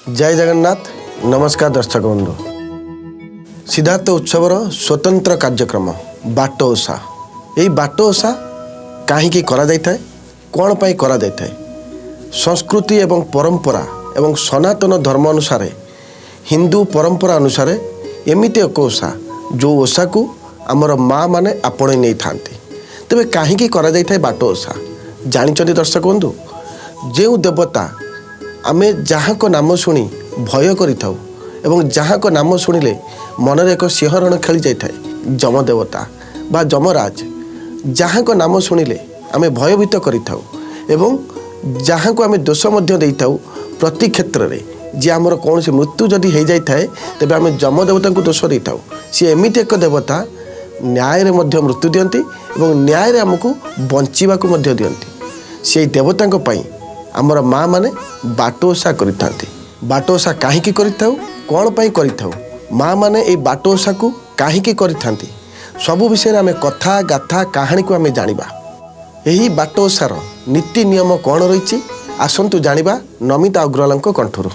जय जगन्नाथ। नमस्कार दर्शक बंधु। सिद्धार्थ उत्सवर स्वतंत्र कार्यक्रम बाट ओषा। यही बाट ओषा कहीं करा जाए, कौन पाई करा जाए? संस्कृति एवं परंपरा एवं सनातन धर्म अनुसार, हिंदू परंपरा अनुसार एमती एक ओषा जो ओषा को आमर माँ मैंने आपणे नहीं था। तेरे कहीं करा जाए बाट ओषा जानते दर्शक बंधु? जो देवता आमे जहाँ को नाम शुणी भय करिथाउ एवं जहाँ को नाम शुणिले मनरे एक सिंहरण खेली जाए, जमदेवता बा जमराज, जहाँ को नाम शुणिले आमे भयभीत करिथाउ एवं जहाँ को आमे दोष मध्य देइथाउ। प्रति क्षेत्र में जी आमर कौन से मृत्यु जदि हो जाए तेज आम जमदेवता को दोष देइथाउ। सी एमती एक देवता न्याय रे मध्य मृत्यु दियंती एवं न्याय रे हमको बंचिबा को मध्य दियंती। से देवता पाई आमर माँ मैंने बाट ओषा करिथांती। बाट ओषा काहींकी करिथाउ, कौन पाई करिथाउ, माँ मैंने ये बाट ओषा को काहींकी करिथांती, सबु विषय आमे कथा गाथा कहानी को आमे जानिबा। यही बाट ओषार नीति नियम कौन रही आसंतु जानिबा नमिता अग्रवालଙ୍କ कंठरू।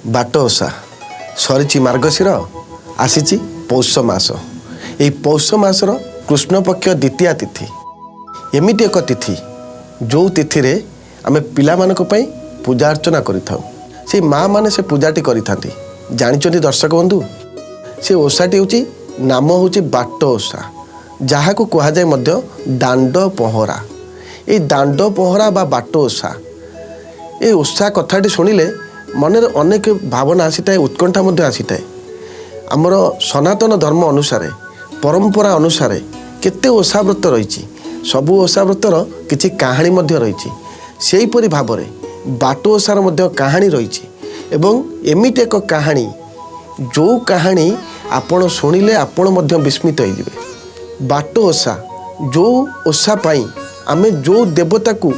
बाट ओषा सरी मार्गशीर आसी पौष मास। यही पौष मासर कृष्ण पक्ष द्वितीया तिथि एमती एक तिथि जो तिथि रे आमे पिला मानक पई पूजा अर्चना करिथाउ। से माँ माने से पूजाटी करिथांती। जानिचंती दर्शक बंधु, से ओषाटी होची नाम होची बाट ओषा, जहाँ को कहा जाए मध्य दांड पहरा। ये दांड पहरा बा बाट ओषा, ये ओषा कथाटी शुणिले मनरे अनेक भावना आसी थाए, उत्कंठा मध्य आसी थाए। आमर सनातन धर्म अनुसार परंपरा अनुसार केते ओषा व्रत रही, सबु ओषा व्रतर किछि कहानी मध्य रही। सेहीपरि भाव में बाट ओषार मध्य कहानी रही एवं एमिति एक कहानी जो कहानी आपण शुणिले आपण मध्य विस्मित होइजिबे। बाट ओषा जो ओषा पाई आमे जो देवता को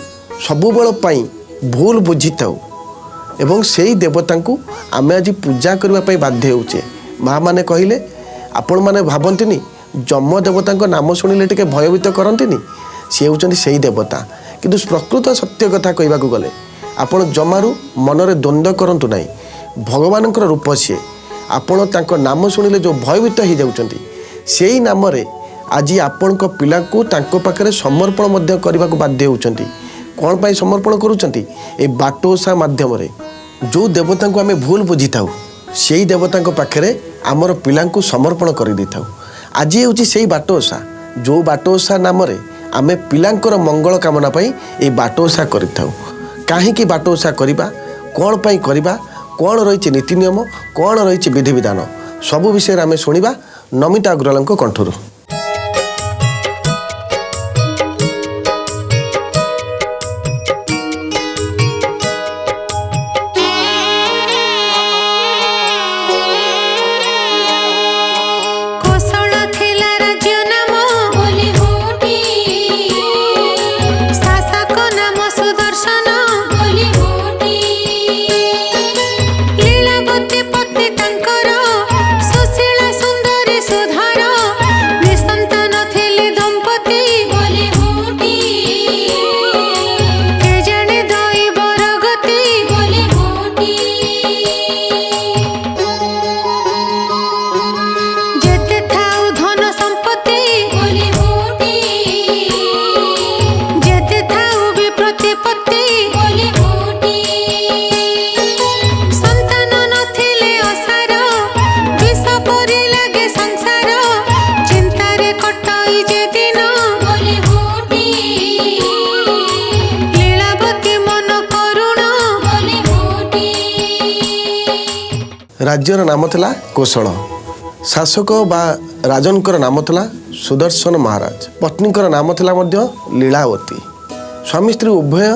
सबुबल पाई भूल बुझीताऊ एवं से देवता को आमे आज पूजा करने बाध्य होचे। माँ मैंने कहले आपण मैंने भावती जम देवता नाम शुणिले टिके भयभीत करती, सी होती से देवता। किंतु प्रकृत सत्य कथा कहवाक गले आपण जमारू मनरे द्वंद्व करंतु नाही। भगवान रूप सी आपण तांको नाम शुणिले जो भयभीत हो जाउचंती, सेही नाम रे आज आपण पिला को तांको पाखरे समर्पण मध्य करने को बाध्य होउचंती। कौन पाई समर्पण करुचंती? ए बाट ओषा माध्यम रे जो देवता को आमे भूल बुझी थाउ, सेही देवता पाखरे आमर पिला को समर्पण कर दी थाउ। आज होची सेही बाट ओषा, जो बाट ओषा नाम रे आमे पिलांकर मंगल कामना पाई ए बाट ओषा करिथाउ। काहींकी बाट ओषा करिबा, कौन पाई करिबा, कौन रही नीति नियम, कौन रही विधि विधान, सबु विषय आमे शुणिबा नमिता अग्रवालଙ୍କ कंठरू। सुधारा राज्यर नाम थिला कोशल। शासक बा राजनकर नाम थिला सुदर्शन महाराज। पत्नीकर नाम थिला मध्य लीलावती। स्वामी स्त्री उभय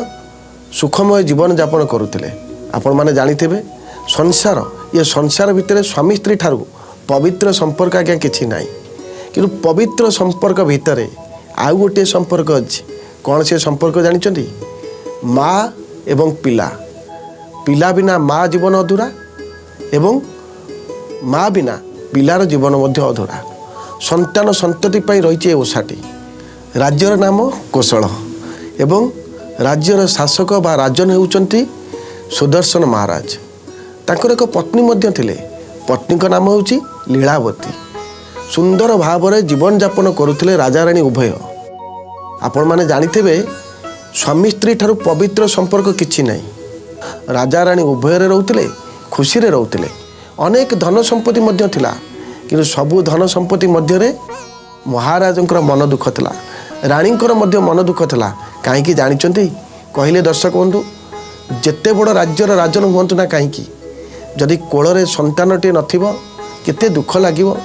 सुखमय जीवन यापन करुथिले। आपण माने जानिथिबे संसार ये संसार भितर स्वामी स्त्री ठारू पवित्र संपर्क आज्ञा किछि नाही, किंतु पवित्र संपर्क भितर आउ गोटे संपर्क अछि। कौन से संपर्क जानिछंती? माँ एवं पिला। पिला बिना माँ जीवन अधूरा एवं माँ बिना पिलार जीवन मध्य अधूरा। संतान संतति पाई रही ओषाटी। राज्यर नाम कोशल एवं राज्यर शासक बा राजन हेउचंती सुदर्शन महाराज। तांकर एक पत्नी मध्य थिले। पत्नी का नाम होउची लीलावती। सुंदर भाव में जीवन यापन करुथिले राजा रानी उभय। आपण माने जानिथिबे स्वामी स्त्री ठारू पवित्र संपर्क किछि नाही। राजा रानी उभय रे रहउथिले, खुशी रे रहउथिले। अनेक धन संपत्ति मध्य थिला, किंतु सबु धन संपत्ति मध्य रे महाराजंकर मन दुख थिला, रानींकर मध्य मन दुख थिला। काहेकि जानिचंती? कहिले दर्शक बंधु, जेते बड़ राज्यर राजन हुअंतु ना काहेकि जदि कोଳରେ संतानटे नथिबो केते दुख लागिबो।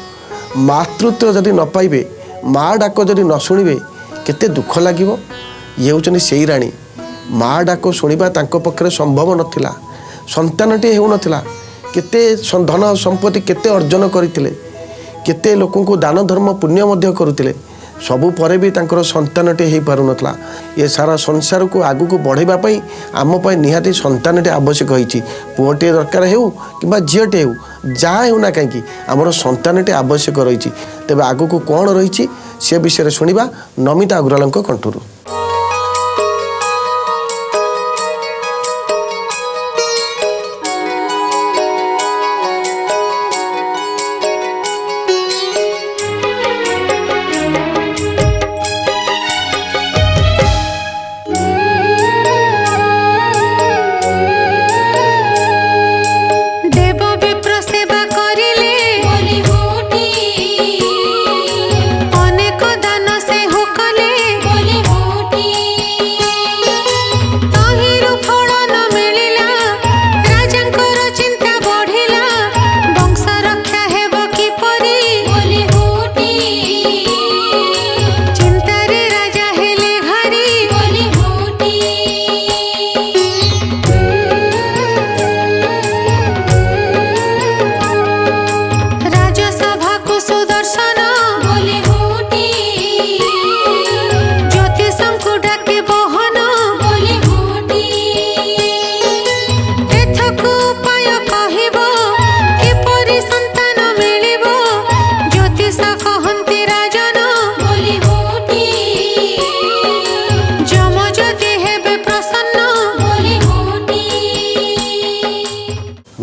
मातृत्व जदि न पाइबे, माँ डाक जदि न शुणिबे केते दुख लागिबो। ये होचनी सेई रानी। माँ डाक शुणिबा तांको पक्षरे संभव नथिला। संतानटे हेउ नथिला। केते धन संपत्ति केते अर्जन करिथिले, केते लोकंकु दान धर्म पुण्य मध्य करुथिले, सबु परे भी तांकर संतानटे हेई पारु नथला। ये सारा संसार को आगु को बढ़ाइबा पई आम पई निहाती संतानटे आवश्यक होईची। पुओटे दरकार हेउ किबा झियटे हेउ, जा हेउ ना काहेकि हमर संतानटे आवश्यक रहिची। तेबे आगु को कोन रहिची से विषय सुनिबा नमिता अग्रवालଙ୍କ कंठरू।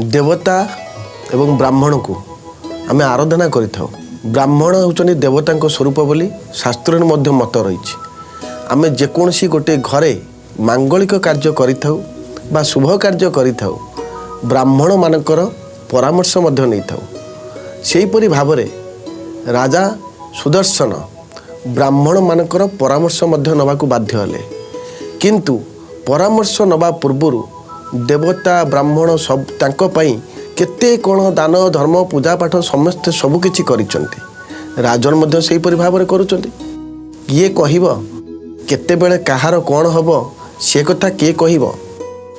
देवता एवं ब्राह्मण को आम आराधना करिथाउ। ब्राह्मण होचनी देवता स्वरूप बोली शास्त्र मध्य मत रही। आम जेकोसी गोटे घरे मांगलिक कार्य करिथाउ बा शुभ कार्य करिथाउ, ब्राह्मण मानकर परामर्श मध्य नहीं थाउ। सेहीपरि भाव में राजा सुदर्शन ब्राह्मण मानकर परामर्श मध्य नबाकू बाध्य हेले, किंतु परामर्श नबा पूर्वरु देवता ब्राह्मण सब तांको पई केते कोण दान धर्म पूजा पाठ समस्त सबुकिछि करिसंती। राजन मध्य सेहीपरि भाव में करुचंती। किए कहिबो केते बेले कहार कोण हबो से कथा किए कहिबो।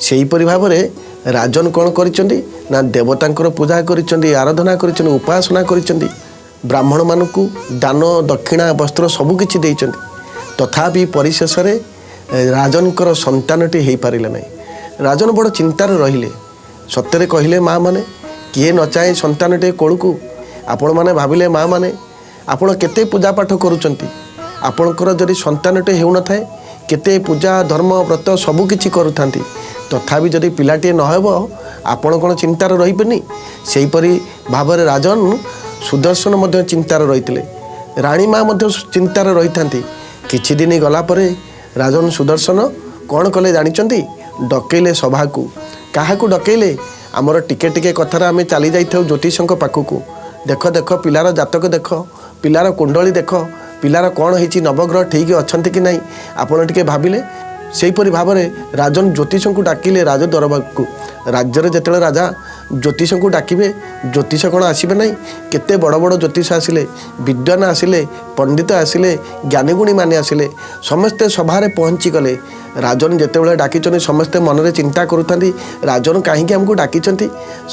सेहीपरि भाव में राजन कोण करिसंती ना देवतांकर पूजा करिसंती, आराधना करिसंती, उपासना करिसंती। ब्राह्मण मानकू दान दक्षिणा वस्त्र सबुकिछि देइसंती। तथापि परिशेष रे राजनकर संतानटी हेई पारिले नाही। राजन बड़ चिंतार रहिले। सत्य कहले माँ माने किए न चाहे संतानटे कोलू। आपण मैंने भाविले माँ माने आपण केते पूजा पाठ करुचंती, आपणकर जदि संतानटे हेउ न थाए केते पूजा धर्म व्रत सबुकिछि करुथांती, तथापि जदि पिलाटे न हेबो आपण कोन चिंतार रहिबेनी। सेहीपरि भाव में राजन सुदर्शन मध्य चिंतार रहिथिले, रानी माँ मध्य चिंतार रहिथांती। किछि दिन गला परे राजन सुदर्शन कौन कले जानिचंती? डकैले सभा को। काहाकू डकैले? आमर टिके टिके कथार आम चली जाइथाउ ज्योतिषक पाखक। देख देख पिलार जातक देख, पिलार कुंडली देख, पिलार कौन होइछि नवग्रह ठीक अच्छंती कि नहीं आपण टिके भाविले। सेहीपरि भाव में राजन ज्योतिषक डाकिले राज दरबार को। राज्य जेतेବେଳେ राजा ज्योतिष को डाकिबे ज्योतिष कौन आसबे ना केते बड़ बड़ ज्योतिष आसिले विद्वान आसिले पंडित आसिले ज्ञानीगुणी माने आसिले समस्ते सभारे पहुँची गले राजन जितेबाला डाकी समस्ते मनरे चिंता करूँ राजन कहीं आमको डाकी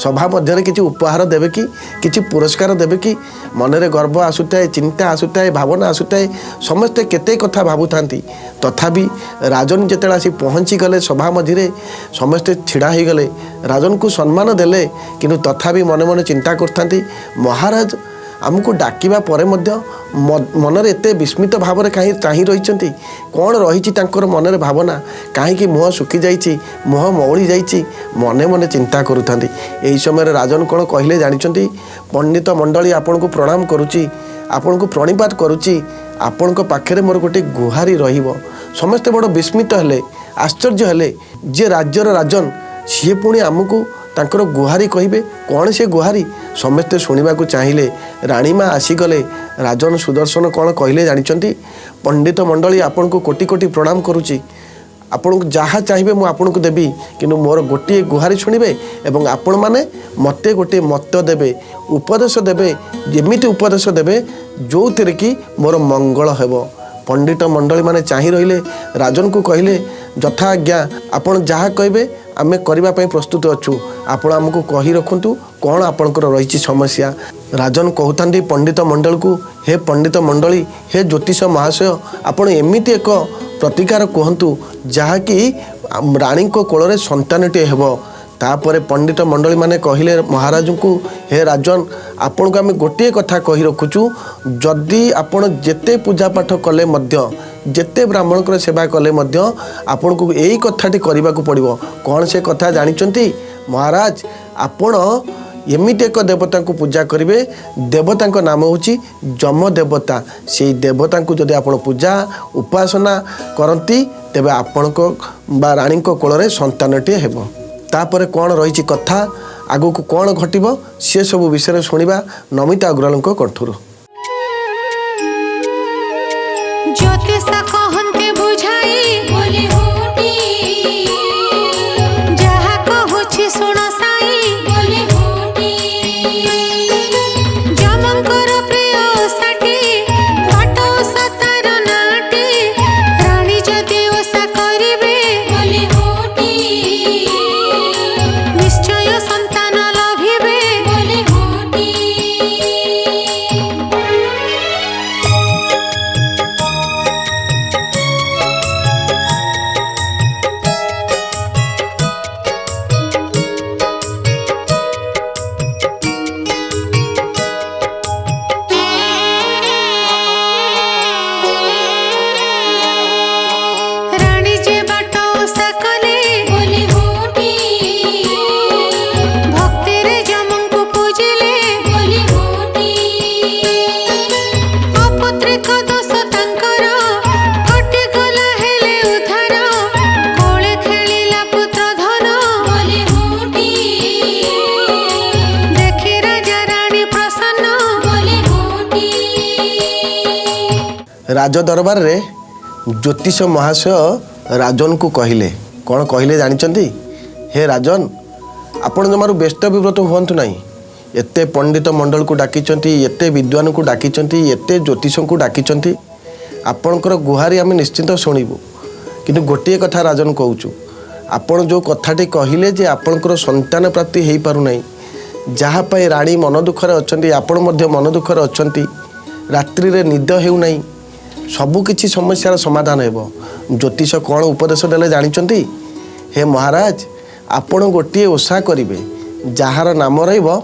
सभा मध्य किसी उपहार देवे कि पुरस्कार देवे कि मनरे गर्व आसुए चिंता आसुए भावना आसुए समस्ते केते कथा भावु था तथापि राजन जिते आसी पहुँची गले सभा मझे समस्ते छिड़ा हो गले राजन को सम्मान देले किंतु तथापि मन मन चिंता करथांती महाराज आमको डाकिबा परे मध्य मनरे एते विस्मित भाव में कहीं चाही रही कौन रही मनरे भावना कहीं मुह सुखी जाइए मुह मौली जाइए मने मने चिंता करुथांती एही समय राजन कौन कहले जानिछंती पंडित मंडली आपन को प्रणाम करुची आपन को प्रणिपात करुची आपण पाखे मोर गोटे गुहारी रहिबो समस्ते बड़ विस्मित हेले आश्चर्य हेले जे राज्यर राजन सी पुणी आमको तांकर गुहारी कहिबे कौन से गुहारी समस्ते शुणा चाहिए राणीमा आसीगले राजन सुदर्शन कौन कहले जानिछंती पंडित मंडली आपन को कोटि कोटि प्रणाम करुची आपन को जहाँ चाहिए मुझे आपन को देवी किंतु मोर गोटे गुहारी शुणवे एवं आपण मैंने मते गोटे मत देवे उपदेश देवे एमिति उपदेश देवे जो थे कि मोर मंगल हेब पंडित मंडली माने चाही रहिले राजन को कहले यथा आज्ञा आपण जहाँ कहे आमे करबा पई प्रस्तुत अच्छु आपण आमको कही रखुंतु कौन आपणकर रही समस्या राजन कहते पंडित मंडल को हे पंडित मंडली हे ज्योतिष महाशय आपण एमिति एक प्रतिकार कहतु जहाँकि राणी को कोल संतानटे हेब तापर पंडित मंडली माने कहले महाराज को हे राजन आपण को आम गोटे कथा कही रखुचु जदि आपण जेते पूजा पाठ कले मध्य जेते ब्राह्मण को सेवा कले मध्य आपण को यही कथाटी करने को पड़ो कौन से कथा जानिचंती महाराज आपण एमिति एक देवता को पूजा करेंगे देवता नाम हूँ जम देवता से देवता को जदि आपण पूजा उपासना करती तेबे आपण को बा रानी को कोल संतानटे हेब तापर कौन रही कथा आगु को कौन घटब सी सब विषय शुणा नमिता अग्रवाल कंठर राज दरबार रे ज्योतिष महाशय राजन को कहले कौन कहले जानिचंती हे राजन आपण जमारू व्यस्त विव्रत हुअंतु नहीं एते पंडित मंडल को डाकिचंती एते विद्वान को डाकिचंती एते ज्योतिष को डाकिचंती आपणकर गुहारी आम निश्चिंत शुणिबु किंतु गोटे कथा राजन कहूचु आपण जो कथाटी कहले जे आपणकर संतान प्राप्ति हो पारु नहीं जहाँ पाई रानी मन दुखरे अच्छंती आपण मध्य मन दुखरे अच्छंती रात्रि रे निद हेउ नहीं सबु किछि समस्यार समाधान हेब ज्योतिष कौन उपदेश देले जानिचंती हे महाराज आपण गोटे ओषा करिवे जार नाम रहिबो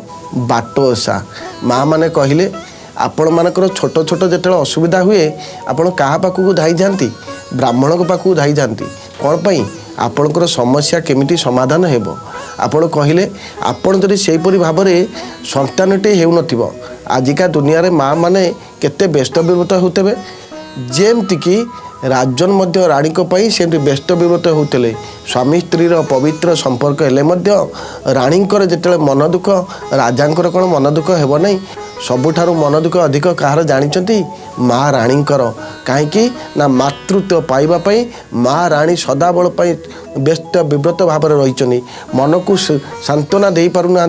बाट ओषा माँ माने कहले आपण मानकर छोट छोट जेतेବେଳେ असुविधा हुए आपण कहा पाखु धाई जाती ब्राह्मण को पाखु धाई जाती कौन पाई आपणकर समस्या केमिति समाधान हेब आपण कहले आपण जदि सेहीपरि भाव में संतानटे हेउ नथिबो आजिका दुनिया रे माँ माने केते व्यस्त विव्रत होतेबे जेमती कि राजन मध्य राणी को पाई से व्यस्त विव्रत होते स्वामी स्त्रीर पवित्र संपर्क हेले मध्य राणींकर जेतेବେଳେ मन दुख राजांकर कौन मन दुख हेब नहीं सबुठारु मन दुख अधिक कहार जानिचंती माँ राणींकर कहीं ना मातृत्व पाइबा पई माँ राणी सदाबल पई व्यस्त विव्रत भाव रही मन को सांत्वना दे पारुना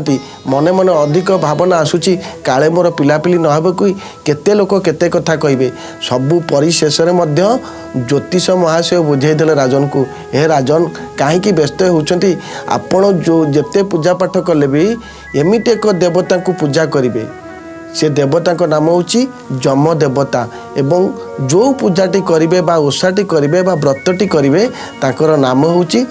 मने मन अधिक भावना आसूची काले मोर पिलापिली नहबकु केते लोक केते कथा कहिबे सबु परिशेष ज्योतिष महाशय बुझेदेले राजन को हे राजन कहीं व्यस्त होउचंती आपण जो जेते पूजा पाठ कले भी एमिते एक देवता को पूजा करिवे से देवता का नाम होची जम देवता एवं जो पूजाटी करिवे बा ओषाटी करिवे बा व्रतटी करिवे ताकर नाम होची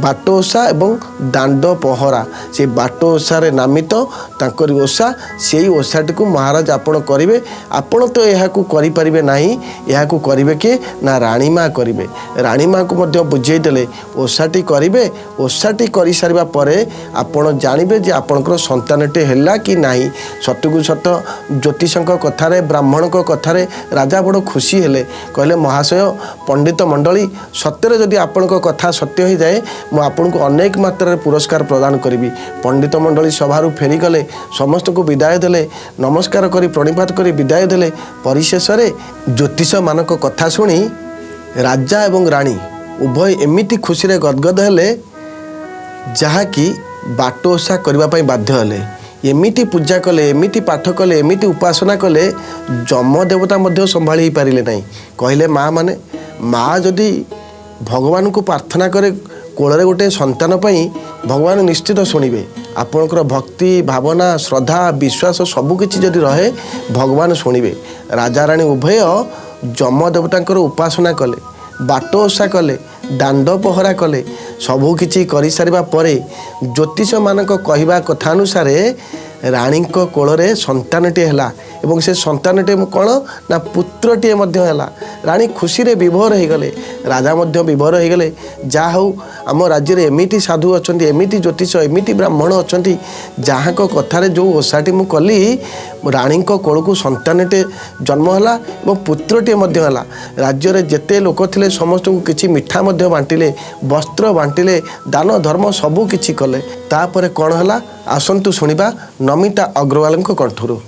बाट ओषा एवं दांड पहरा से बाट ओषारे नामित ताकर ओषा सेई ओषाटी को महाराज आपण करिवे आपण तो यहा को करि परिबे नाही यहा को करिवे के ना रानी माँ करिवे रानी माँ को मध्य बुझेई देले ओषाटी करिवे ओषाटी करि सारिबा परे आपण जानिबे जे आपणकर संतानटे हैला कि नाही सतकु सत ज्योतिषक कथारे ब्राह्मण कथारे राजा बड़ खुशी हेले कहले महाशय पंडित मंडली सत्य जदि आपण कथा सत्य हो जाए मु आपन को अनेक मात्रा पुरस्कार प्रदान करी पंडित मंडली सभारू फेरी गले समस्त को विदाय देले नमस्कार करी प्रणिपात करी विदाय देले परिशेष ज्योतिष मानक कथा शुणी राजा एवं राणी उभय एमिति खुशी रे गदगद हेले जहाँकि बाट ओषा करने बाध्य हेले एमिति पूजा कले एमिति पाठ कले एमिति उपासना कले जम देवता मध्य संभाली पारिले नहीं कहले माँ माने माँ जदि भगवान को प्रार्थना करे कोଳରେ गोटे संतान पाई भगवान निश्चित शुणिबे आपणकर भक्ति भावना श्रद्धा विश्वास सबकिछि जदि रहे भगवान शुणिबे राजा राणी उभय जम देवतांकर उपासना कले बाट ओषा कले दांड पहरा कले सबु किछि करि सारिबा परे ज्योतिष मानक कहिबा कथा अनुसार राणी कोଳରେ संतानटे हैला एवं से संतानटे कौन ना पुत्रटे मध्य हैला राणी खुशी रे विभोर हो गले राजा मध्य विभोर हो गले जा हौ आम राज्य में एमिति साधु अच्छा एमिति ज्योतिष एमिति ब्राह्मण अच्छा जहाँ कथार जो ओषाटी मु कली राणी कोल को संतानटे जन्म है और पुत्रटे है राज्य में जेते लोक थे समस्त को किसी मिठा बांटिले वस्त्र बांटिले दान धर्म सबू किछि कले तापर कौन है आसतु शुणा नमिता अग्रवाल कंठरू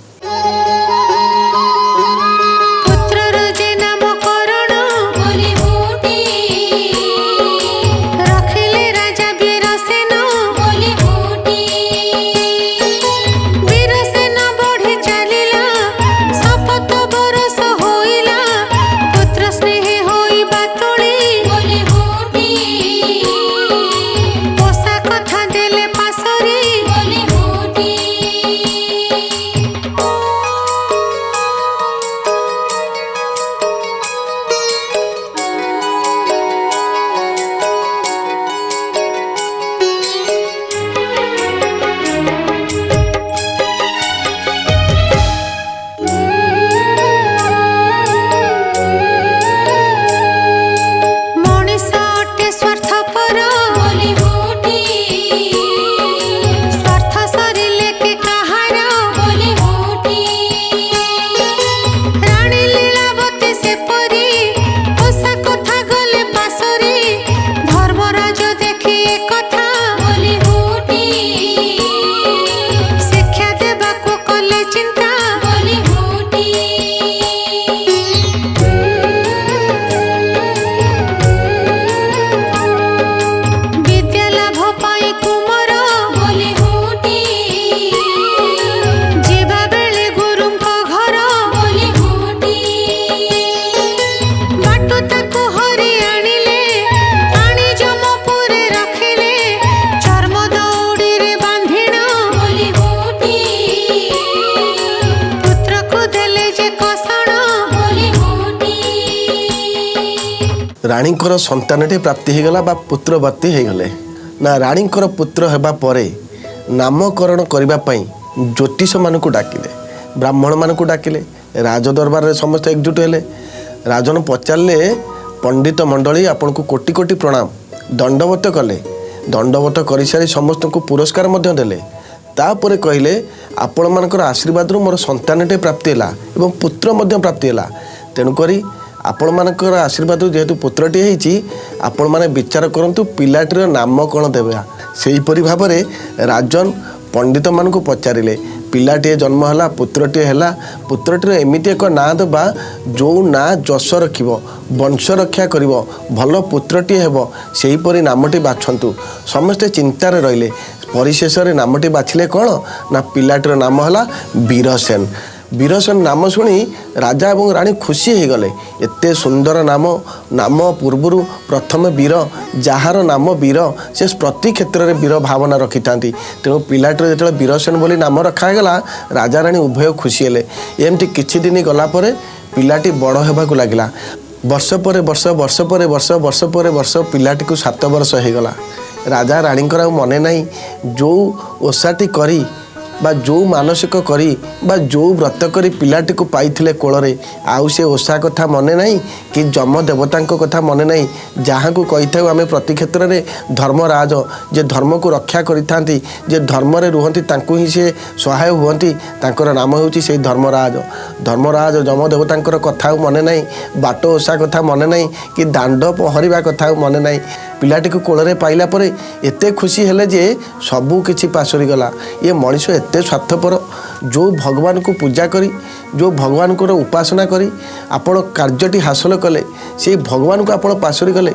राणीकर संतानटे प्राप्ति होगला बा पुत्रवती होगले ना राणीकर पुत्र हेबा परे नामकरण करने ज्योतिष मानक डाकिले ब्राह्मण मानक डाकिले राजदरबार में समस्त एकजुट हेले राजन पचारे पंडित मंडली आपन को कोटि कोटि प्रणाम दंडवत कले दंडवत कर सारी समस्त को पुरस्कार देले तापर कहले आपण मानकर आशीर्वाद मोर संतानटे प्राप्ति है एवं पुत्र प्राप्ति है तेणुक आपण मानकर आशीर्वाद जेहेतु पुत्रटी होईची आपण माने विचार करंतु पिलाटीर नाम कौन देवा। सेहीपरि भाव में राजन पंडित मान को पचारे पिलाटे जन्म है पुत्रटे है पुत्रटीर एमती एक ना देवा जो ना जश रख वंश रक्षा कर भल पुत्रटी हेब सेहीपरि नामटी बाछंतु। समस्ते चिंतार रहिले परिशेष नामटी बाछिले कौन ना पिलाटीर नाम है वीरसेन। वीरसेन नाम शुणी राजा और राणी खुशी हो गले। एते सुंदर नाम नाम पूर्वर प्रथम वीर जार नाम वीर से प्रति क्षेत्र में वीर भावना रखी था। तेणु पिलाटीर जो वीरसेन बोली नाम रखागला राजा राणी उभय खुशी हेले। एमती किछि दिन गलापर पिलाटी बड़ होबाकू लागिला। वर्ष पर वर्ष वर्ष पर वर्ष वर्ष पर वर्ष पिलाटी को 7 वर्ष हो गला। राजा राणीकर मने नहीं जो ओषाटी करी बा जो मानसिक करी बा जो व्रत करी पिलाटी को पाइथिले कोଳରେ आउ से ओषा कथा मने नहीं कि जम देवता कथा मने नहीं जहाँ को कही था आम प्रति क्षेत्र में धर्मराज जे धर्म को रक्षा करिथांती जे धर्म रे रुहंती तांकु ही से सहाय हुअंती तांकर नाम होउची से धर्मराज। धर्मराज जम देवता कथा मने नहीं बाट ओषा कथा मने नहीं कि दांड पहरिबा कथा मने नहीं। पिलाटी को कोଳରେ पाइला परे एते खुशी हेले जे सबू किछि पासरी गला। ये मनीष एते स्वार्थपर जो भगवान को पूजा करी जो भगवान को उपासना करी आपण कार्यटी हासिल कले से भगवान को आपण पासरी गले।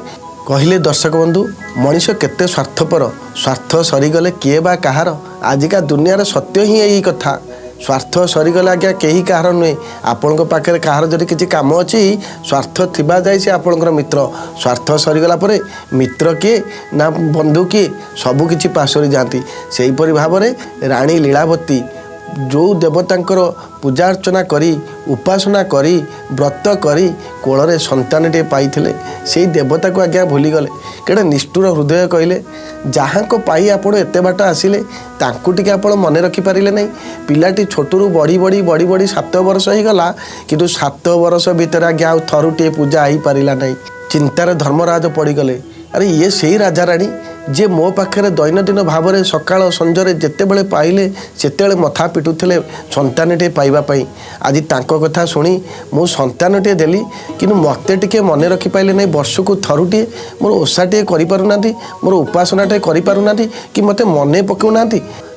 कहले दर्शक बंधु मनीष केते स्वार्थपर स्वार्थ सरीगले किए बा कहार। आजिका दुनिया सत्य ही यही कथा स्वार्थ सरीगले आज्ञा कहीं कहार नुहे। आपण पाखे कहार जदि किसी कम अच्छी स्वार्थ थिबा जाए से आपणकर मित्र स्वार्थ सरीगला परे मित्र किए ना बंधु किए सबू किछि पासरी जाती। सेहीपरि भाव में राणी लीलावती जो देवतांकर पूजा अर्चना करी उपासना करी व्रत करी कोଳରେ संतानटे पाइथिले से देवता को आज्ञा भूली गले। केडे निष्ठुर हृदय कहले जहाँ को पाई आपण एते बाट आसिले तांकु टिके आपण मने रखी पारिले नहीं। पिलाटी छोटरू बड़ी बड़ी बड़ी बड़ी 7 वर्ष हो गला किंतु 7 वर्ष भीतर आज्ञा थरुटे पूजा हो पारिला नहीं। चिंतार धर्मराज पड़गले। अरे ये सही राजा राणी जे मो पाखे दैनंदिन भाव में सकाळ संजरे जेतेबेले पाइले सेतेबेले मथा पिटुथिले संतानटे पाइबापी। आज तांको कथा शुणी मु संतानटे देली किंतु मते टिके मने रखी पाइले नहीं। वर्षको थरुटे मोर ओषाटे करि पारुना मोर उपासनाटे करि पारुना कि मते मने पकाउना।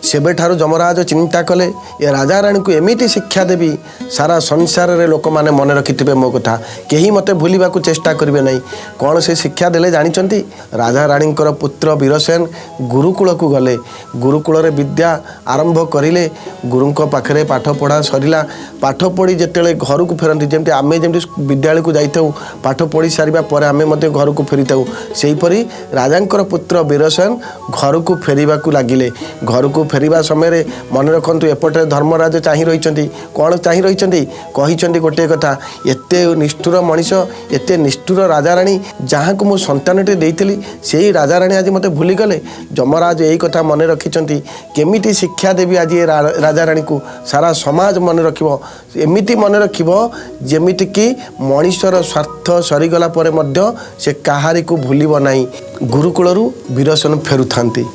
सेबेठार जमराज चिंता कले ये राजा राणी को एमिति शिक्षा देवी सारा संसार रे लोक माने मन रखिथिबे मो कथा केही मते भूलिबा को चेष्टा करिवे नहीं। कौन से शिक्षा देले जानिचंती राजा राणींकर पुत्र वीरसेन गुरुकुल को गले। गुरुकुल रे विद्या आरंभ करिले। गुरुंको पाखरे पाठ पढ़ा सरिला। पाठ पढ़ी जेतेले घर को फेरंती जेमति आमे जेमति विद्यालय को जाइथाउ पाठ पढ़ी सारिबा परे आमे मते घर को फेरिथाउ सेहीपरि राजांकर पुत्र वीरसेन घर को फेरिबा को लागिले। घर को फेरिबा समय मन रखु एपटे धर्मराज चाहि रही कौन चाहि रही गोटे कथा एते निष्ठुर मनीष एते निष्ठुर राजा राणी जहाँ को मु संतानटे देइथिली सेही राजा राणी आज मते भूली गले। जमराज यही कथा मन रखिंट केमिति शिक्षा देवी आज ये राजा राणी को सारा समाज मन रखिबो एमिति मन रखिबो जेमिति कि मनीषर स्वार्थ सरीगला परे मध्य से काहारी को भूलिबो नाही। गुरुकुलरू वीरसेन फेरुथांती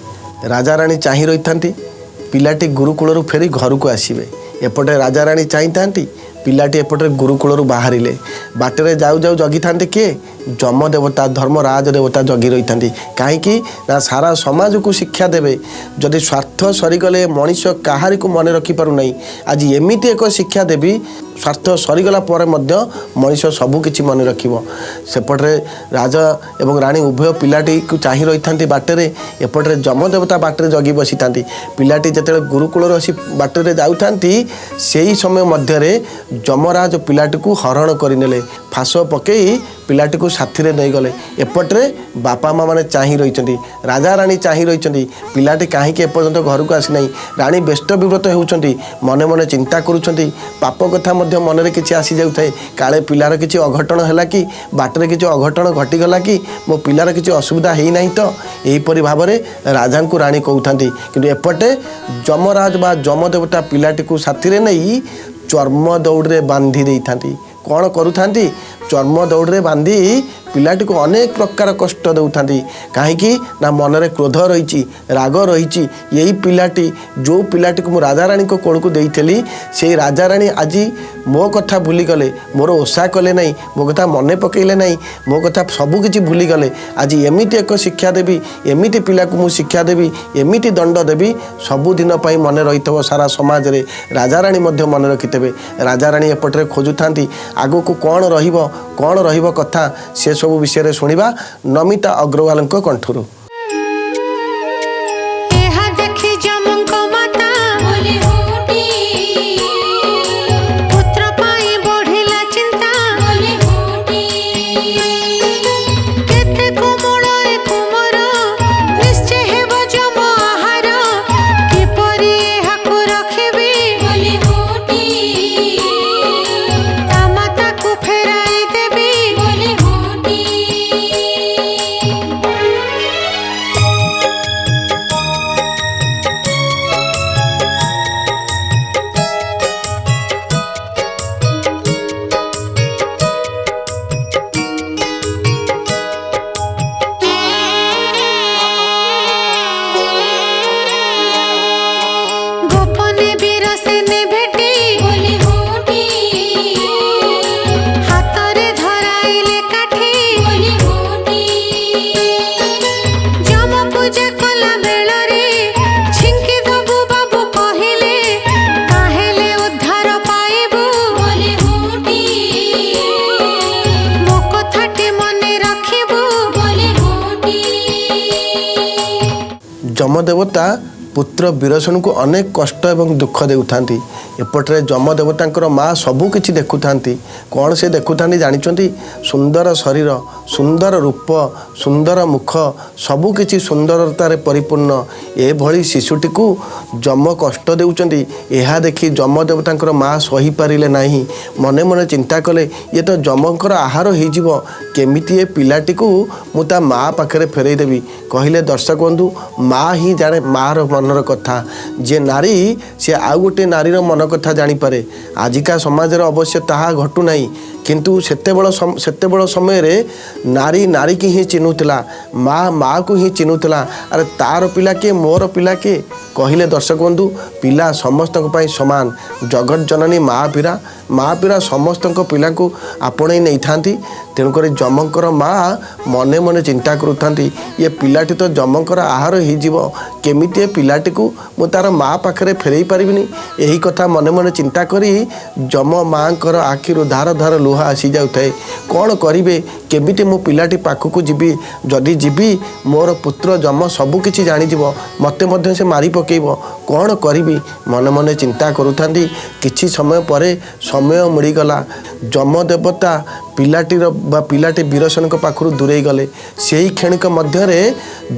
राजा राणी चाहि रही थांती पिलाटी गुरुकुलरू फेरी घर को आसीबे। एपटे राजा राणी चाहि थांती पिलाटी एपटे गुरुकुलरू बाहरिले। बाटरे जाऊ जाऊ जगी थांते किए जम देवता धर्मराज देवता जगी रही थांती कहीं ना सारा समाज को शिक्षा देवे। जदि स्वार्थ सरीगले मनीष काहारी को मन रखि पारु नहीं आज एमिति एक शिक्षा देवी स्वार्थ सरीगला पर मध्य मनीष सबू किछि मन रखिबो। सेपटे राजा एवं राणी उभय पिलाटी को चाहि रही थांती बाटरे एपटे जम देवता बाटरे जगी बसी थांती। पिलाटी जेतेबेले गुरुकुल आसी बाटरे जाउ थांती सेही समय मध्यरे जमराज पिलाटी को हरण करिनेले फास पकई पिलाटी को साथी रे नहीं गले। एपटे बापा माँ मैंने चाहि रही राजा राणी चाहि रही पिलाटी कहीं एपर्यंत घर को आसी नहीं। राणी व्यस्त विव्रत होउछंती मने मने चिंता करुछंती पाप कथा मध्य मन में किसी आसी जाए काले पिलार किसी अघटन है कि बाटर किसी अघटन घटीगला कि मो पिलार किसी असुविधा है ना तो यहीपरि भाव में राजा को राणी कहते कि एपटे जमराज बा जम देवता पिलाटी को साथी नहीं चर्म दौड़ बांधी दे था। कौन करूँ चर्म दौड़ बांधी ପିଲାଟି को अनेक प्रकार कष्ट देउथांती कहीं ना मनरे क्रोध रही राग रही यही पिलाटी जो पिलाटी को राजाराणी को कोल को देइथली से राजाराणी आज मो कथा भूली गले मोर ओषा कले नहीं मो कथा मन पकेले नहीं मो कथा सबकि भूली गले आज एमिति एक शिक्षा देवी एमिति पिला को मुझे शिक्षा देवी एमिति दंड देवी सबुदिन मन रही सारा समाज रे राजाराणी मन रखिथे राजाराणी एपटे खोजुथांती आगो को कौन रहिबो कथा से सब विषय शुणा नमिता अग्रवाल कंठरू। जमदेवता पुत्र विरसण को अनेक कष्ट एवं दुख देउथांती एपटे जमदेवता माँ सबकि देखुता कौन से देखुता जानते सुंदर शरीर सुंदर रूप सुंदर मुख सबकि सुंदरतार परिपूर्ण एभली शिशुटी को जम कष्ट देउचंती यह देखी जमदेवता माँ सही पारे ना मने मने चिंता कले ये तो जमकर आहार हो केमिति ए पिलाटी को मुता माँ पाखे फेरईदेवी कहले दर्शक बंधु माँ ही जाने माँ मनर कथा जे नारी से आउ गोटे नारीर मन कथा जानीपे आजिका समाज अवश्य ताहा घटू ना किंतु सेतेबेल समय रे नारी नारी की ही चिन्हुला माँ माँ को ही चिन्हुला अरे तार पिला के मोर पिला के कहले दर्शक बंधु पिला समस्त समान जगत जननी माँ पीरा समस्त पिला को आपणे नहीं था तेणुक जमकर माँ मने मने चिंता करुता ये पिलाटी तो जमकर आहार हो केमिति पिलाटी को मु तार माँ पाखे फेरई पारिनी यही कथा मने मने चिंता करी जम माँ आखिर धार धार लुहा आसी जाए कौन करेंगे केमिति मो पिलाटी पाखक जीवी जदि जीवी मोर पुत्र जम सबकि जानीज मत से मारी पकेब कौन करी मने मने चिंता करुता किछि समय पर समय मिलगला जमदेवता पिलाटीर बा पिलाटी विरसण पाखु दूरे गले से ही क्षणिक मध्य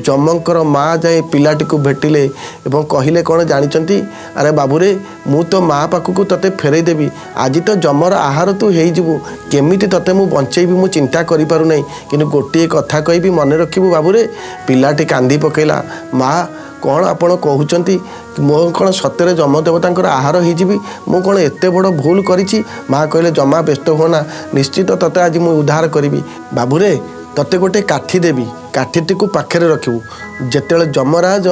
जमकर माँ जाए पिलाटी को भेटिले एवं कहले कौन जानते अरे बाबूरे मु तो माँ पाखक तोते फेरई देवी आज तो जमर आहार तू हो केमिति तोते मु बंचेबी मु चिंता करि पारु नै किन्तु गोटे कथा कहबी मन रखिबु बाबूरे पिलाटी कांदी पकेला माँ कौन आपण कहते मो कौन सत्य जमदेवता आहार हो कौन एत बड़ भूल करी माँ कहले जमा व्यस्त होना निश्चित तते आज मुझे उद्धार करी बाबूरे तते गोटे काठी देवी काठीटी को पाखे रखिबू जेतेବେଳେ जमराज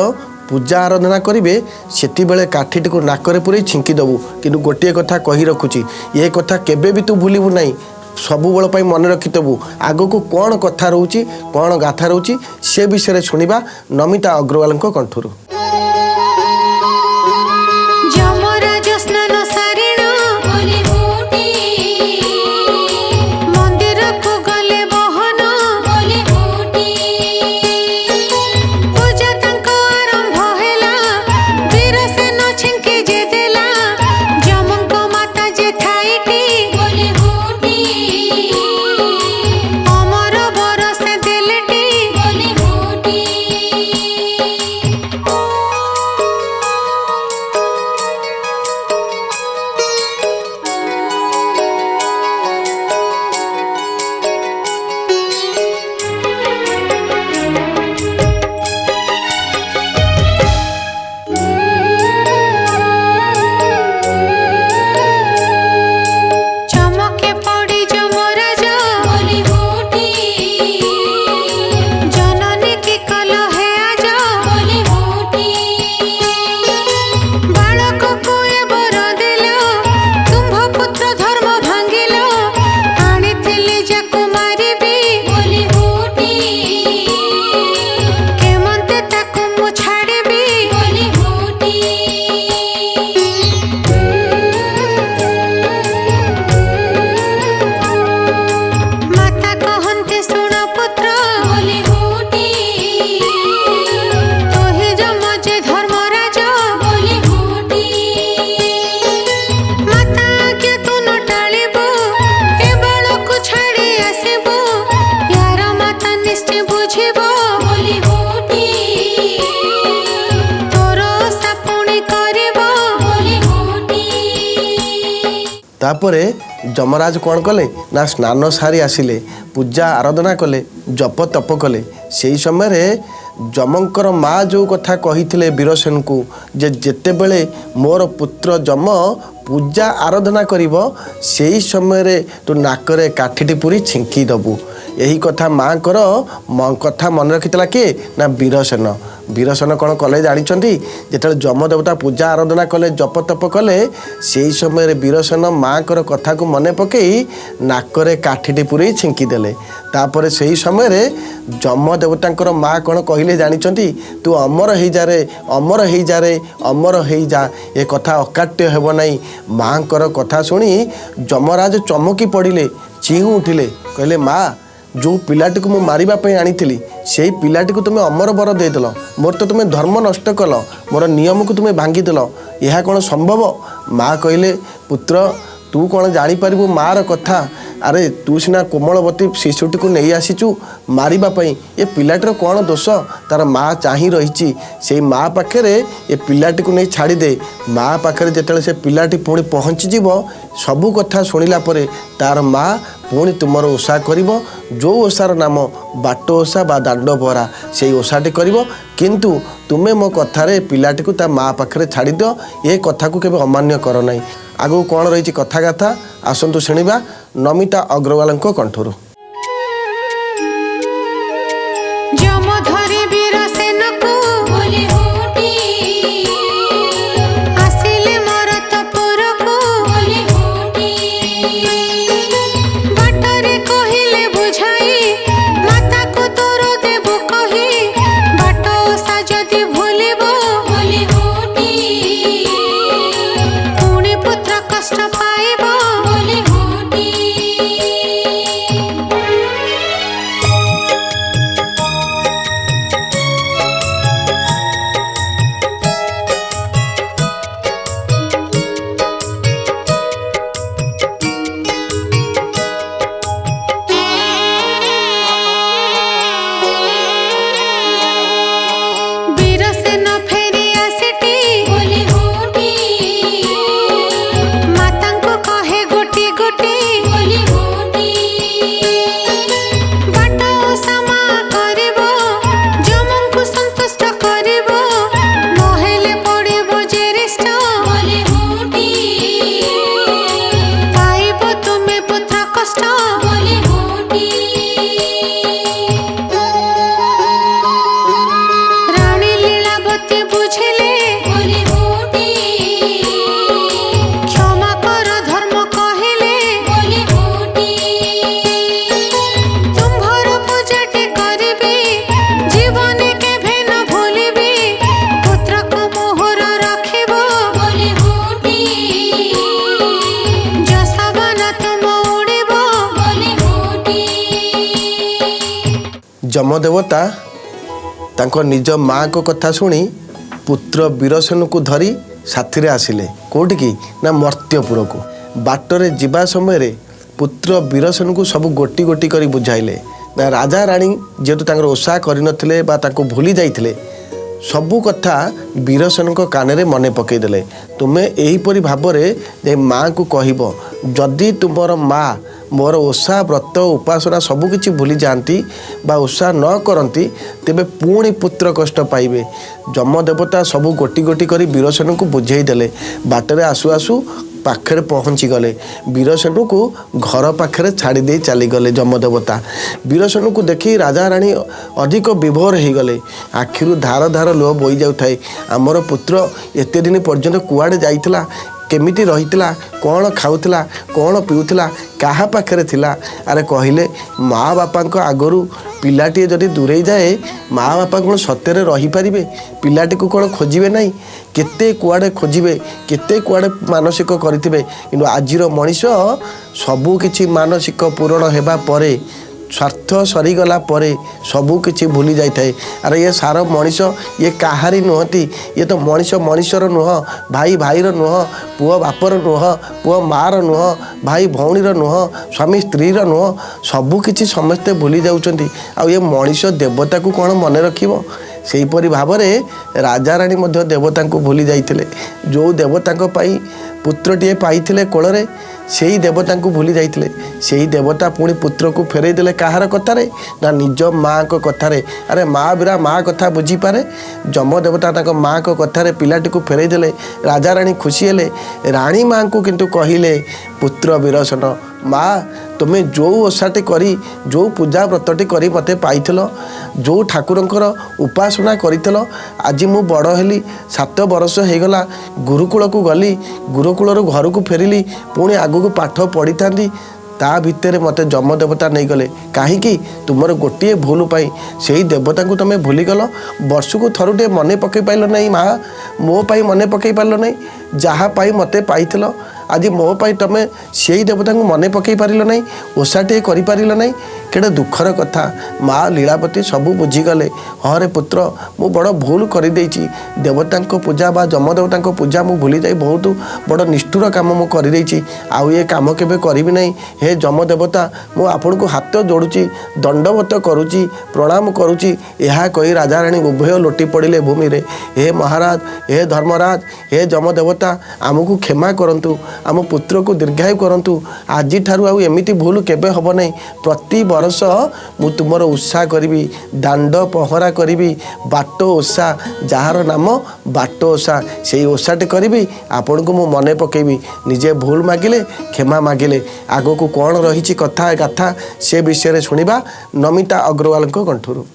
पूजा आराधना करेंगे से बेले काठीटी को नाकरे पूरे छिंकीदेबू कि गोटे कथा कही रखुची ये कथा केबे भी तू भूलू ना सबुबल मन रखिथबू आग को कौन कथा रोची कौन गाथा रोची से विषय शुणा नमिता अग्रवाल कंठरू। तापरे जमराज कौन कले ना स्नान सारी आसिले पूजा आराधना कले जप तप कले से समय जमंकर माँ जो कथा कही वीरसेन को जेते बेले मोर पुत्र जम पूजा आराधना करिबो सेही समय तू नाकरे काठीटी पूरी छिंकी दबु यही कथा माँ कथा मन रखिता किए ना वीरसेन वीरसेन कौन कले जानते जिते जमदेवता पूजा आराधना कले जप तप कले से समय वीरसेन माँ कथा को मन पकई नाकरे काठीटी पूरी छिंकीदेले तापर से समय जमदेवता माँ कौन कहले जानते तू अमर हो जा रे अमर हो जा रे अमर हो जा ए कथा अकाट्य हेब नहीं माँ कथा शुणी जमराज चमकी पड़े चिहु उठिले कहले माँ जो पिलाटी को मु मारिबा आनी से पिलाटी को तुम्हें अमर बर देदेल मोर तो तुम्हें धर्म नष्ट कल मोर नियम को तुम्हें भांगीदेल यह कौन संभव माँ कहले पुत्र तू कौन जापर मार कथा अरे तू सीना कोमलवती शिशुटी को नहीं आसीचु मारिबापई ये पिलाटीर कौन दोष तार माँ चाह रही से माँ पाखे ये पिलाटी को नहीं छाड़ीदे माँ पाखे जिते से पिलाटी पुणी पहुँचीज सबू कथा शुणिला परे तार माँ पुणी तुमर ओषा कर जो ओषार नाम बाट ओषा बा दांड पहरा से ओषाटी कर किंतु तुम्हें मो कथार पिलाटी को ता माँ पाखे छाड़ी दियो ये कथा को केबे अमान्य कर ना आगू कौन रही कथा गाथा आसतु शुणा नमिता अग्रवाल कंठरू जमदेवता तांको निज माँ को कथा शुणी पुत्र वीरसेन को धरी साथी आसिले कौटी की ना मर्त्यपुर को बाटरे जीवा समय पुत्र वीरसेन को सब गोटी गोटी कर बुझाइले ना राजा राणी जेहेतु ओषा करनथिले बा ताको भूली जाइथिले सबू कथा वीरसेन कान मन पकईदेले तुम्हें यहीपरि भाव में माँ को कहब जदि तुमर माँ मोर ओषा व्रत उपासना सबकि भूली जाती बा ओषा न करती तेबे पुणी पुत्र कष्ट पाइबे जमदेवता सबू गोटी गोटी कर वीरसेन को बुझेदेले बाटरे आसु आसु पाखे पहुँची गले वीरसेन को घर पाखे छाड़ी दे चलीगले जमदेवता वीरसेन को देखी राजा राणी अधिक विभोर हो गले आखिरु धार धार लुह बोई जाए आमर पुत्र एते दिन पर्यंत कुआड़े जाइथिला केमिति रहितला कौन खाउतला कौन पिउतला कहा पाखे थिला अरे कहले माँ बापा आगरू पिलाटी जदि दूरे जाए माँ बापा कौन सत्य रही पारे पिलाटी को कौन खोजे ना केते कुआड़े खोजे केते कुआड़े मानसिक करेंगे कि आजिर मनीष सबू किछि मानसिक पूरण होगा पर स्वार्थ सरीगला परे सबू किछि भूली जाए अरे ये सार मनीष ये कहारी नुहति ये तो मनीष मनीषर नुह भाई भाईर नुह पुओ बापर नुह पुओ मार नुह भाई भौणीर नुह स्वामी स्त्रीर नुह सबू किछि समस्ते भूली जाउछंती आ ये मनीष देवता को कौन मन रखिबो सेहीपरि भाव में राजा राणी देवता को भूली जाइथिले जो देवता पाई पुत्रटीए पाइथिले कोଳରେ सेई देवतांकु भूली जाइथिले सेई देवता पुणी पुत्र को फेरई देले कहार कथारे ना निज माँ को कथारे अरे माँ बिरा माँ कथा बुझी पारे जम देवता ताको माँ को कथारे पिलाटी को फेरई देले राजा रानी खुशी हेले रानी माँ को किंतु कहिले पुत्र विरसन माँ तुम्हें जो ओषाटी करी जो पूजा व्रतटी करी मते पाइथिल जो ठाकुरंकर उपासना करिथिल आज मु बड़ हेली 7 वर्ष होगला गुरुकुल को गली गुरुकुल घर को फेरिली पुणी आगु को पाठ पढ़ी था ता भितर मते जम देवता नहीं गले कहीं तुमर गोटे भूल पाई से देवता को तुम भूलीगल वर्ष को थरुटे मन पकई पाइल नहीं माँ मो पाई मन पकई पार नहीं जहाँ पाई मते पाइथिल आज मो पाई तुम से देवता को मन पकई पार नहीं ओषाटे कर नहीं केड़े दुखर कथा माँ लीलावती सबू बुझीगले हाँ रे पुत्र मु बड़ भूल कर देवता पूजा बा जम देवता पूजा मु भूली जाई बहुत बड़ निष्ठुर काम मु कर आउ ये काम केबे करिबि नहीं हे जम देवता मु आपण को हाथ जोड़ुची दंडवत करुची प्रणाम करुची यह कही राजा रानी उभय लोटी पड़े भूमि रे हे महाराज हे धर्मराज हे जम देवता आमको क्षमा करंतु आम पुत्र को दीर्घायु करंतु आज ठारू आउ एमिति भूल केबे हब नहीं प्रति वर्ष मु तुमर उत्साह करी दांड पहरा करी बाट ओषा जार नाम बाट ओषा से ओषाटे करी आपण को मु मन पकेबी निजे भूल मागिले क्षमा मागिले आगो को कौन रही कथा गाथा से विषय शुणा नमिता अग्रवाल कंठरू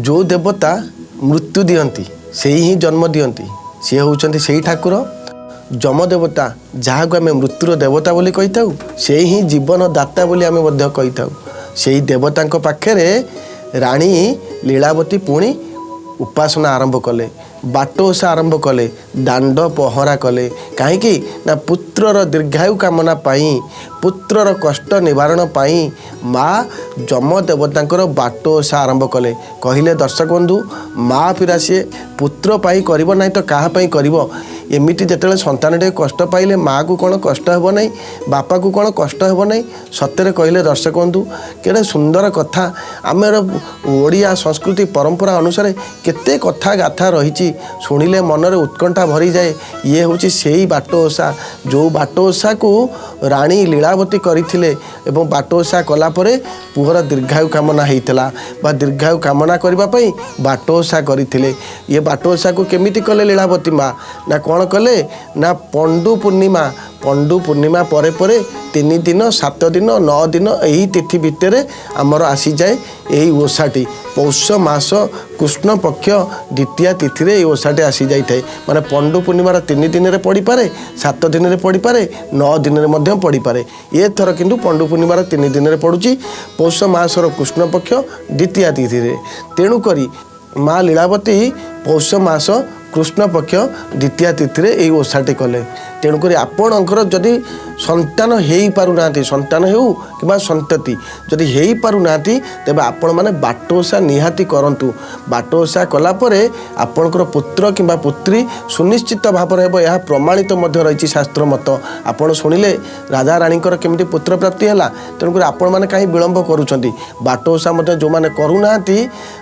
जो देवता मृत्यु दियंती से ही जन्म दियंती सी होउचंती से ठाकुर जम देवता जहाँ को आम मृत्युर देवता बोली कही था से ही जीवन दाता बोली आम कही था से देवता पाखे राणी लीलावती पुणी उपासना आरंभ कले बाट ओषा आरंभ कले दांड पहरा कले कहीं ना पुत्रर दीर्घायु कामना पाई पुत्रर कष्ट निवारण पाई माँ जम देवतांकर बाट ओषा आरंभ कले कहले दर्शक बंधु माँ फिरा सी पुत्र पाई करिबो नहीं तो कहा पाई करिबो एमिति जेतेले संतानटे कष्ट पाइले माँ को कौन कष्ट हेबो नहीं बापा को कौन कष्ट हेबो नहीं सत्य कहले दर्शक बंधु केड़े सुंदर कथा आमर ओडिया संस्कृति परंपरा अनुसार केते कथा गाथा रही शुणिले मनरे उत्कंठा भरी जाए ये हूँ से ही बाट ओषा जो बाट ओषा को राणी लीलावती करथिले एवं बाट ओषा कलापर पुहर दीर्घायु कामना होता बा दीर्घायु कामना करने बाट ओषा करथिले ये बाट ओषा को केमिति कले लीलावती माँ ना कौन कले ना पंडु पूर्णिमा परे परे 3 दिन 7 दिन 9 दिन यही तिथि भितर आमर आसी जाए यही ओषाटी पौष मास कृष्ण पक्ष द्वितीय तिथि रे ओषाटी आसी जाए माने पंडु पूर्णिमार 3 दिन रे पड़ी पारे 7 दिन रे पड़ी पारे 9 दिन रे मध्य पड़ी पारे ये थर किंतु पंडु पूर्णिमार 3 दिन रे पड़ुची पौष मासर कृष्ण पक्ष द्वितीय तिथि रे तेणु करी माँ लीलावती पौष मास कृष्ण पक्ष द्वितीय तिथि रे एई ओषाटी कले। तेणुक आपणकर जदि संतान हो पारना संतान हो कि संतति जदि हो पारना तेज आपण मैंने बाट ओषा निहाती करूँ। बाट ओषा कलापर आपणकर पुत्र कि पुत्री सुनिश्चित भाव यह प्रमाणित रही शास्त्र मत। आपड़ शुणिले राजा राणीकर केमती पुत्र प्राप्ति है। तेणुक आपण मैंने कहीं विलंब करुँच बाट ओषा जो मैंने करूना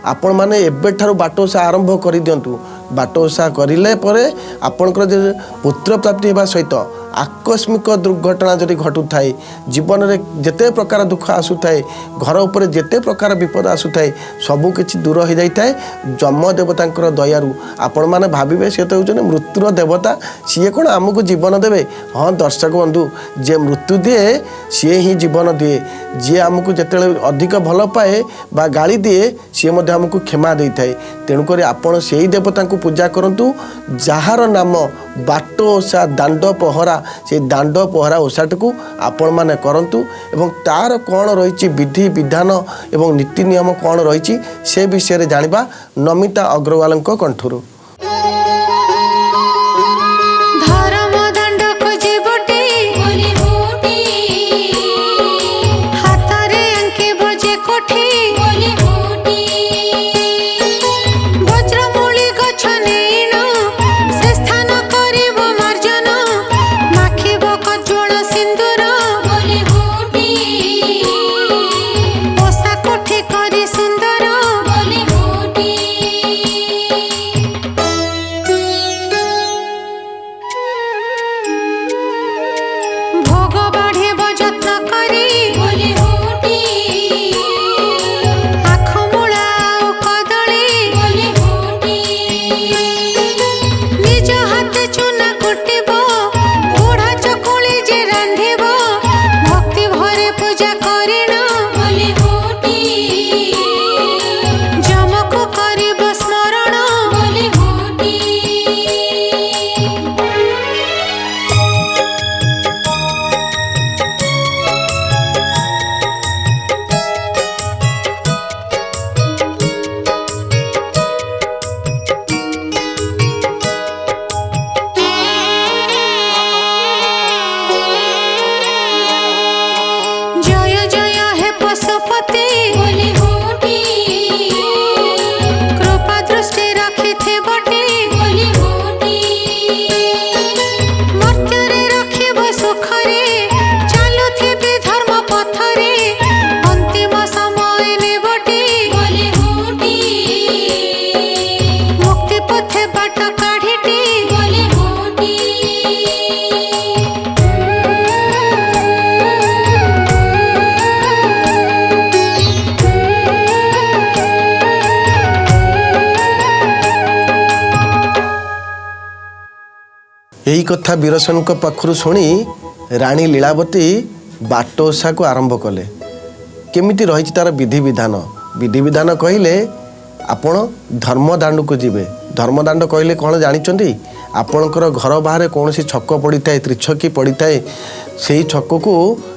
आपण मैंने एबेठारू बाट ओषा आरंभ कर दिंतु। बाट ओषा करें आपणकर पुत्र प्राप्ति होगा सहित आकस्मिक दुर्घटना जदि घटू थाए जीवन में जिते प्रकार दुख आसू थाए घर उपर जिते प्रकार विपद आसू थाए सबू किछि दूर हो जाए जम देवता दयारू। आपण मैंने भावे सी तो होते मृत्युर देवता सी कौन आमको जीवन देवे। हाँ दर्शक बंधु जे मृत्यु दिए सी ही जीवन दिए। जी आमको जिते अधिक भल पाए बा गाली दिए सी आमको क्षमा दे थाए। तेणुक आपण से देवता को पूजा करंतु जार नाम बाट ओषा दांड पहरा से दांड पहरा ओषाटी को आपण मैंने करंतु एवं तार कौन रही विधि विधान एवं नीति नियम कौन रही से विषय जानिबा नमिता अग्रवाल कंठरू। यही कथा वीरसेन पाखु शुणी राणी लीलावती बाट ओषा को आरंभ कले। केमिति रही तार विधि विधान कहले आपण धर्मदांड को जीवे। धर्मदांड कहले कौन जानते आपणकर घर बाहर कौन सी छक पड़ी थाए त्रिछकी पड़ी थाए से छक को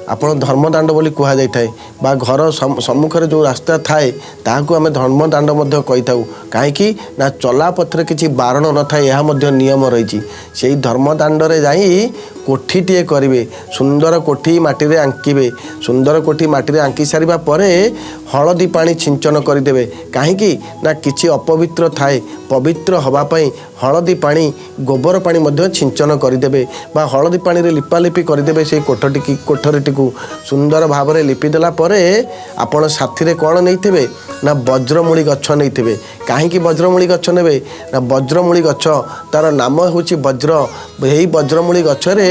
आपण धर्मदांड बोली कह जाए बा घर सम्मुखें जो रास्ता थाए ताकू आम धर्मदांड कही था कहीं ना चला पथरे किसी बारण न थाए यह नियम रही। से धर्मदांड जाई कोठीटे करेंगे सुंदर कोठी माटी आंकिबे। सुंदर कोठी माटी आंकी सारा पर हलदी पानी छिंचन करदे कहीं ना किसी अपवित्र थाए पवित्र हवापाई हलदी पानी गोबर पानी मध्य छिंचन करदे बा हलदी पानी रे लिपालिपि करदे। से कोठरीटी को सुंदर भाव में लिपिदेला आपण साथी कौन नहीं ना वज्रमूली गछ नहीं। कहीं वज्रमूली गछ ने ना वज्रमूली गछ तार नाम हूँ वज्र। यही वज्रमूली गछरे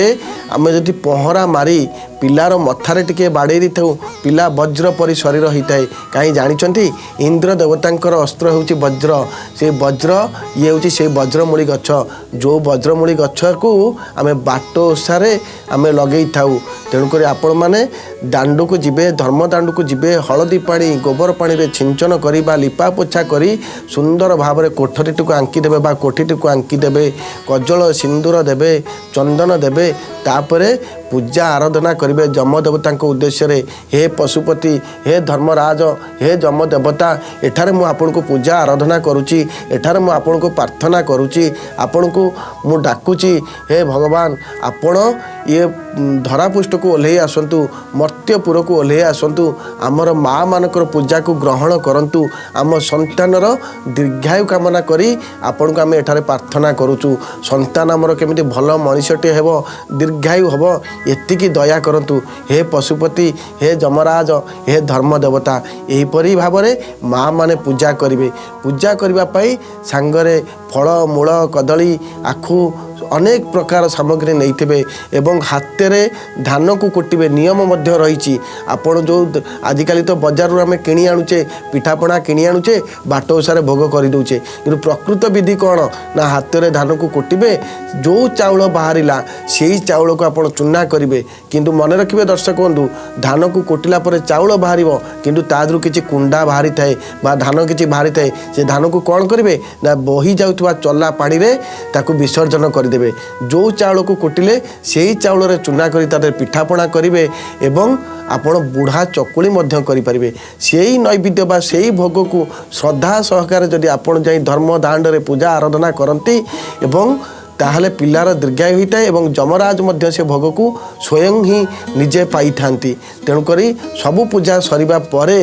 आम जदि पहरा मारी पिलार मथारे टिके बाड़े था पिला वज्र परी शरीर होता है। कहीं जानते इंद्र देवतांकर अस्त्र हूँ वज्र। से वज्र ये हूँ से वज्रमूली गछ जो वज्रमूली गछ को आम बाट ओषारे आम लगे था। तेणुक आपण मैंने दांड को जीवे धर्मदांड को जीवे हलदी पानी गोबर पानी रे छिंचन करी बा लिपा पोछा करी सुंदर भाव में कोठरीटी को आंकी देवे बा कोठीटी को आंकी देवे कजल सिंदूर देवे चंदन देवे तापरे पूजा आराधना करेंगे जमदेवता उद्देश्य रे। हे पशुपति, हे धर्मराज, हे जमदेवता, एठारे मु आपन को पूजा आराधना करुच्ची, एठारे मु आपन को प्रार्थना करुच्ची, आपन को मु डाकुची। हे भगवान, आपण ये धरापृष्ठ को ओह्लई आसतु, मर्त्यपुर को ओह्लई आसतु, आमर माँ मानकर पूजा को ग्रहण करंतु, आम संतानर दीर्घायु कामना करी आपण को आम एठारे प्रार्थना करुचु। संतान आमर केमिति भल मनीषटे हेब, दीर्घायु हब, एतिकी दया करंतु। हे पशुपति, हे जमराज, हे धर्मदेवता, एहीपरि भावरे माँ माने पूजा करिवे। पूजा करबा पई सांगरे फल मूल कदली आखु अनेक प्रकार सामग्री नहीं एवं हाथ में धान को कुटिबे नियम मध्य रही। आपण जो आजिकल तो बजार आम किणी आणुचे, पिठापणा किणी आणुचे, बाट ओसारे भोग कर दौचे, कि प्रकृत विधि कौन ना हाथ में धान को कुटिबे, जो चाउल बाहरिला से चाउल को आप चूना करेंगे। किंतु मन रखिए दर्शक बंधु, धान को कुटिला पर चाउल बाहर किंतु तादू किसी कुंडा बाहरी थाए बा धान किसी बाहरी थाए, से धान को कौन करेंगे ना बही जाउथवा चला पानी रे ताकू विसर्जन करदेवे। जो चाउल को कुटिले से ही चाउल रे चूना करी तादे पिठापणा करेंगे एवं आपण बुढ़ा चकुली मध्य करें। से ही नैवेद्य बा से ही भोग को श्रद्धा सहकार जदि आपण जाई धर्म दांड रे पूजा आराधना करती एवं ताहले पिलार दीर्घायु होता है एवं जमराज मध्य से भोग को स्वयं ही निजे पाई थांती। तेणुक सबू पूजा सरिबा परे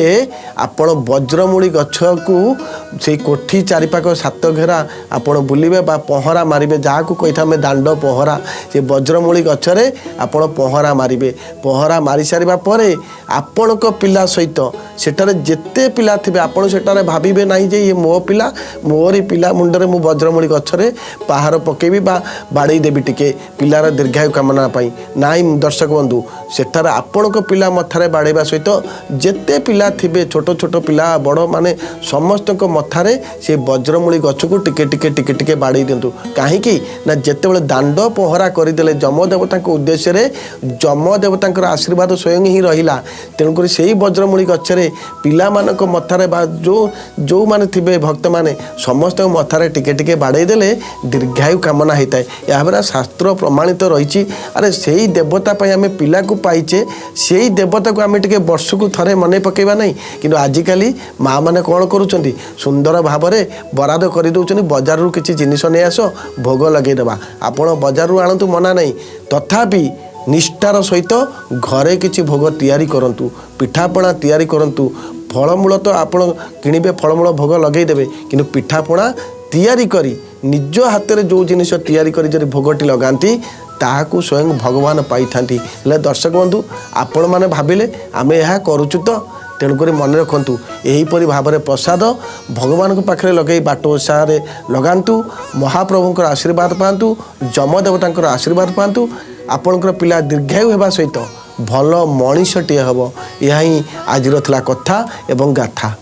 आपण वज्रमूली गछ को से कोठी चारिपाख सात घेरा आपण बुलिबे बा पहरा मारिबे, जहाँ को कही था दांड पहरा, से वज्रमूली गछरे आपण पहरा मारिबे। पहरा मारी सारिबा परे आपणक पिला सहित सेटारे जेते पिला थिबे आपण सेटारे भाबिबे नाही जे ये मो पिला, मोरी पिला मुंडरे मु वज्रमूली गछरे पहाड़ पकेबी बाड़े देवी टिके पिलार दीर्घायु कामना पाई नाई। दर्शक बंधु, सेठार आपणक पिला मथारे बाड़ेबा सहित जेते पिला थिबे छोट छोट पिला बड़ माने समस्त मथारे से वज्रमूली गछ को टिके टिके टिके टिके बाड़े दिंतु। कहीं ना जितेबाला दांड पहरा करदे जमदेवता उद्देश्य रे जमदेवता आशीर्वाद स्वयं ही रहिला। तेणुक से ही वज्रमूली गछरे पिला मानक मथारे बा जो माने थिबे भक्त माने समस्त मथारे टिके टिके बाड़े देले दीर्घायु कामना होता है। यहाँ शास्त्र प्रमाणित रही। अरे से ही देवता आम पिला को पाइचे, से ही देवता को आम टे वर्ष को थे मन पकेबा नहीं। कि आजिकल माँ मैंने कौन करुँच सुंदर भाव में बराद कर दौरान बजार रू किसी जिनिस नहीं आस भोग लगेदेवा। आपड़ बजार रू आणतु मना नहीं, तथापि निष्ठार सहित घरे किसी भोग तैयारी करंतु, पिठापणा तैयारी करंतु। फलमूल तो आपण किणिबे फलमूल भोग लगेदेवे, किंतु पिठापणा तैयारी करी निज हाथ में जो जिनिस तैयारी करी जदि भोगटी लगाती ताहाकू स्वयं भगवान पाई थांती। हेले दर्शक बंधु, आपण माने भाबिले आमे यह करूचु तो तेणुक मन रखु यहीपरि भाव में प्रसाद भगवान को पाखे लगे बाट ओसारे लगातु। महाप्रभुंकर आशीर्वाद पातु, जमदेवतांकर आशीर्वाद पातु। आपणकर पिला दीर्घायु होगा सहित भल मनीषटीए हम। यह ही आज कथा एवं गाथा।